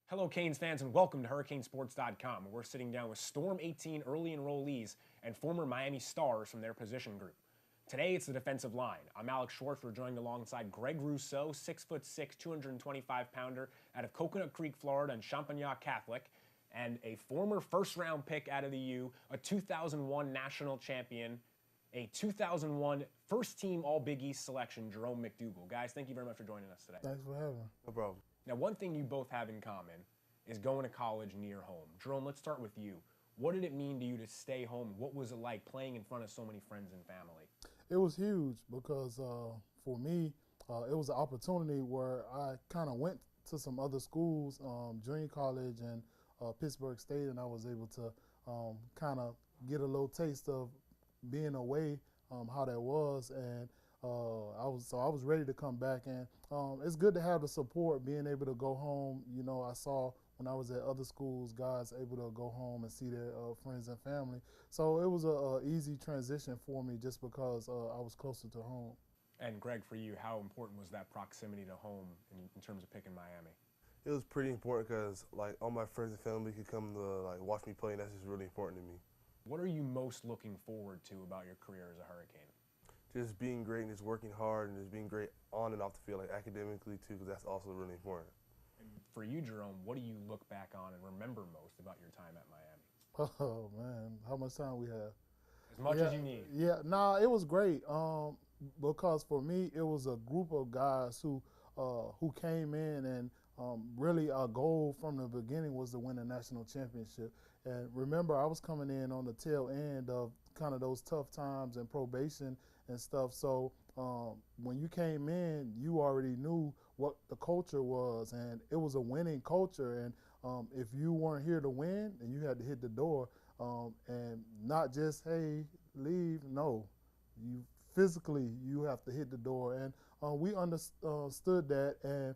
Hello, Canes fans, and welcome to Hurricanesports.com, where we're sitting down with Storm18 early enrollees and former Miami Stars from their position group. Today, it's the defensive line. I'm Alex Schwartz. We're joined alongside Greg Rousseau, 6'6", 225-pounder out of Coconut Creek, Florida, and Champagnat Catholic, and a former first-round pick out of the U, a 2001 national champion, a 2001 first-team All-Big East selection, Jerome McDougle. Guys, thank you very much for joining us today. Thanks for having me. No problem. Now, one thing you both have in common is going to college near home. Jerome, let's start with you. What did it mean to you to stay home? What was it like playing in front of so many friends and family? It was huge because for me, it was an opportunity where I kind of went to some other schools, junior college and Pittsburgh State, and I was able to kind of get a little taste of being away, how that was, and I was ready to come back, and it's good to have the support, being able to go home. You know, I saw when I was at other schools, guys able to go home and see their friends and family. So it was a easy transition for me just because I was closer to home. And Greg, for you, how important was that proximity to home in terms of picking Miami? It was pretty important because like all my friends and family could come to like watch me play, and that's just really important to me. What are you most looking forward to about your career as a Hurricane? Just being great and just working hard and just being great on and off the field, like academically too, because that's also really important. And for you, Jerome, what do you look back on and remember most about your time at Miami? Oh man, how much time we have? As much as you need. Yeah, nah, it was great. Because for me, it was a group of guys who came in, and really our goal from the beginning was to win a national championship. And remember, I was coming in on the tail end of kind of those tough times and probation and stuff. So when you came in, you already knew what the culture was, and it was a winning culture. And if you weren't here to win, then you had to hit the door, and not just, hey, leave. No, you physically you have to hit the door, and we understood that, and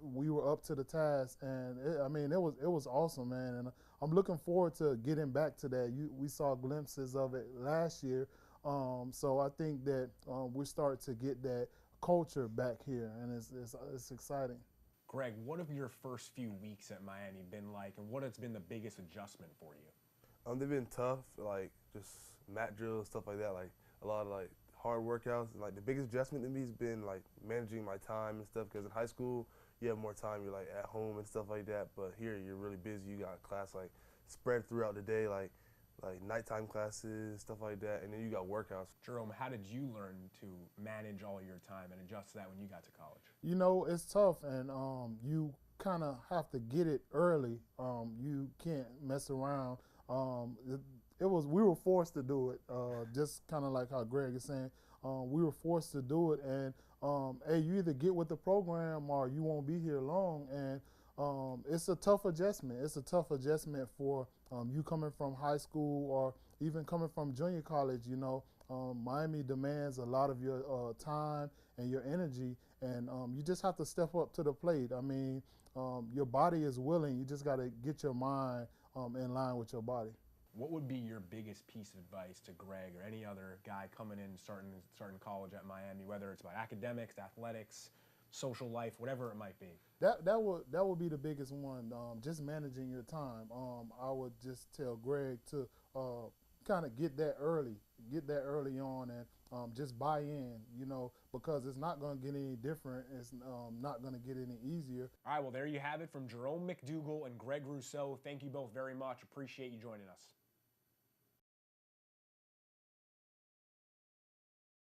we were up to the task. And it was awesome, man. And I'm looking forward to getting back to that. We saw glimpses of it last year, so I think that we're starting to get that culture back here, and it's exciting. Greg, what have your first few weeks at Miami been like, and what has been the biggest adjustment for you? They've been tough, like just mat drills, stuff like that, like a lot of like hard workouts. And, like the biggest adjustment to me has been like managing my time and stuff, because in high school you have more time, you're like at home and stuff like that, but here you're really busy. You got class like spread throughout the day, like nighttime classes, stuff like that, and then you got workouts. Jerome, how did you learn to manage all your time and adjust to that when you got to college? You know, it's tough, and you kind of have to get it early. You can't mess around. We were forced to do it, just kind of like how Greg is saying. We were forced to do it, and hey, you either get with the program or you won't be here long. And it's a tough adjustment. It's a tough adjustment for you coming from high school or even coming from junior college. You know, Miami demands a lot of your time and your energy, and you just have to step up to the plate. I mean, your body is willing. You just got to get your mind in line with your body. What would be your biggest piece of advice to Greg or any other guy coming in starting college at Miami, whether it's about academics, athletics, social life, whatever it might be? That would be the biggest one. Just managing your time. I would just tell Greg to kind of get that early on, and just buy in. You know, because it's not going to get any different. It's not going to get any easier. All right, well, there you have it from Jerome McDougle and Greg Rousseau. Thank you both very much. Appreciate you joining us.